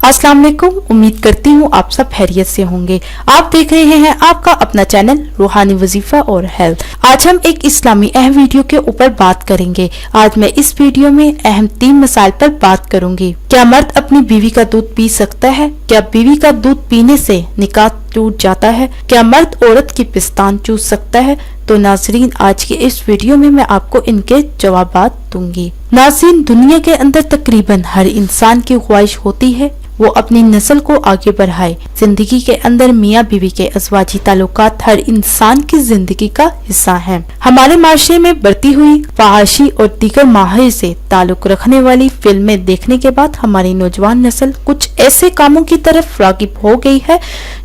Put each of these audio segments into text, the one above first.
अस्सलाम वालेकुम। उम्मीद करती हूँ आप सब खैरियत से होंगे। आप देख रहे हैं आपका अपना चैनल रूहानी वजीफा और हेल्थ। आज हम एक इस्लामी अहम वीडियो के ऊपर बात करेंगे। आज मैं इस वीडियो में अहम 3 मसाइल पर बात करूंगी। क्या मर्द अपनी बीवी का दूध पी सकता है? क्या बीवी का दूध पीने से निकाह टूट जाता है? क्या मर्द औरत की पिस्तान चूस सकता है? तो नाज़रीन, आज के इस वीडियो में मैं आपको इनके जवाबात दूंगी। नाज़रीन, दुनिया के अंदर तकरीबन हर इंसान की ख्वाहिश होती है वो अपनी नस्ल को आगे बढ़ाए। जिंदगी के अंदर मियाँ बीवी के अज़वाजी ताल्लुकात हर इंसान की जिंदगी का हिस्सा हैं। हमारे माशरे में बढ़ती हुई फहाशी और दीगर माहिर से ताल्लुक रखने वाली फिल्में देखने के बाद हमारी नौजवान नस्ल कुछ ऐसे कामों की तरफ रागिब हो गई है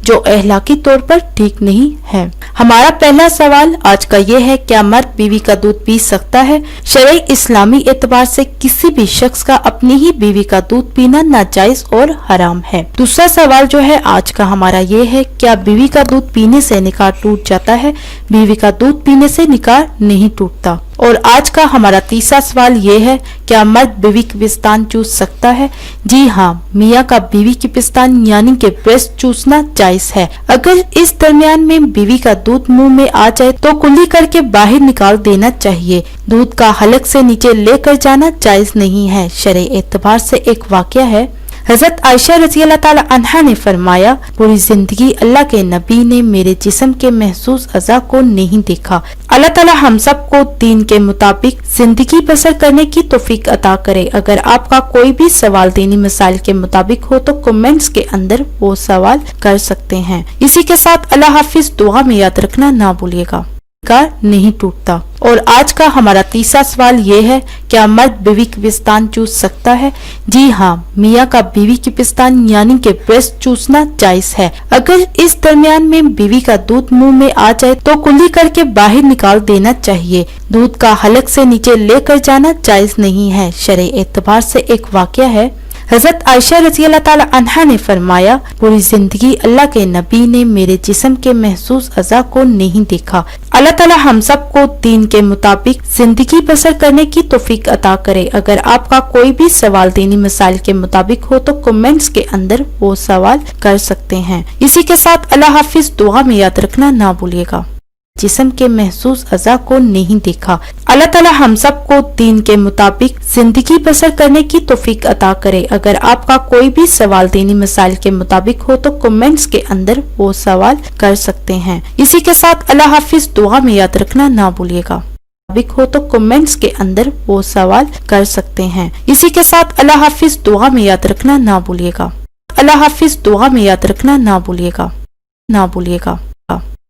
जो अखलाकी तौर पर ठीक नहीं है। हमारा पहला सवाल आज का ये है, क्या मर्द बीवी का दूध पी सकता है? शरई इस्लामी एतबार से किसी भी शख्स का अपनी ही बीवी का दूध पीना नाजायज और हराम है। दूसरा सवाल जो है आज का हमारा ये है, क्या बीवी का दूध पीने से निकाह टूट जाता है? बीवी का दूध पीने से निकाह नहीं टूटता। और आज का हमारा तीसरा सवाल ये है, क्या मर्द बीवी की पिस्तान चूस सकता है? जी हाँ, मियाँ का बीवी की पिस्तान यानी कि ब्रेस्ट चूसना जायज है। अगर इस दरमियान में बीवी का दूध मुंह में आ जाए तो कुल्ली करके बाहर निकाल देना चाहिए। दूध का हलक से नीचे लेकर जाना जायज नहीं है। शरई एतबार से एक वाकया है, हजरत आयशा रज़ी अल्लाह ताला अन्हा ने फरमाया, पूरी जिंदगी अल्लाह के नबी ने मेरे जिस्म के महसूस अज़ा को नहीं देखा। अल्लाह ताला हम सब को दीन के मुताबिक जिंदगी बसर करने की तौफीक अता करे। अगर आपका कोई भी सवाल दीनी मसाइल के मुताबिक हो तो कमेंट्स के अंदर वो सवाल कर सकते हैं। इसी के साथ अल्लाह हाफिज, दुआ में याद रखना ना भूलिएगा। नहीं टूटता। और आज का हमारा तीसरा सवाल ये है, क्या मर्द बीवी की पिस्तान चूस सकता है? जी हाँ, मियाँ का बीवी की पिस्तान यानी कि ब्रेस्ट चूसना जायज है। अगर इस दरमियान में बीवी का दूध मुंह में आ जाए तो कुल्ली करके बाहर निकाल देना चाहिए। दूध का हलक से नीचे लेकर जाना जायज नहीं है। शरई एतबार से एक वाकया है, हजरत आयशा रज़ी अल्लाह ताला अन्हा ने फरमाया, पूरी जिंदगी अल्लाह के नबी ने मेरे जिस्म के महसूस अज़ा को नहीं देखा। अल्लाह ताला हम सब को दीन के मुताबिक जिंदगी बसर करने की तौफीक अता करे। अगर आपका कोई भी सवाल दीनी मसाइल के मुताबिक हो तो कमेंट्स के अंदर वो सवाल कर सकते हैं। इसी के साथ अल्लाह हाफिज, दुआ में याद रखना ना भूलिएगा। जिस्म के महसूस अज़ा को नहीं देखा। अल्लाह ताला हम सब को दीन के मुताबिक जिंदगी बसर करने की तौफीक अता करे। अगर आपका कोई भी सवाल दीनी मसाइल के मुताबिक हो तो कमेंट्स के अंदर वो सवाल कर सकते हैं। इसी के साथ अल्लाह हाफिज, दुआ में याद रखना ना भूलिएगा। हो तो कमेंट्स के अंदर वो सवाल कर सकते हैं। इसी के साथ अल्लाह हाफिज, दुआ में याद रखना ना भूलिएगा। अल्लाह हाफिज, दुआ में याद रखना ना भूलिएगा।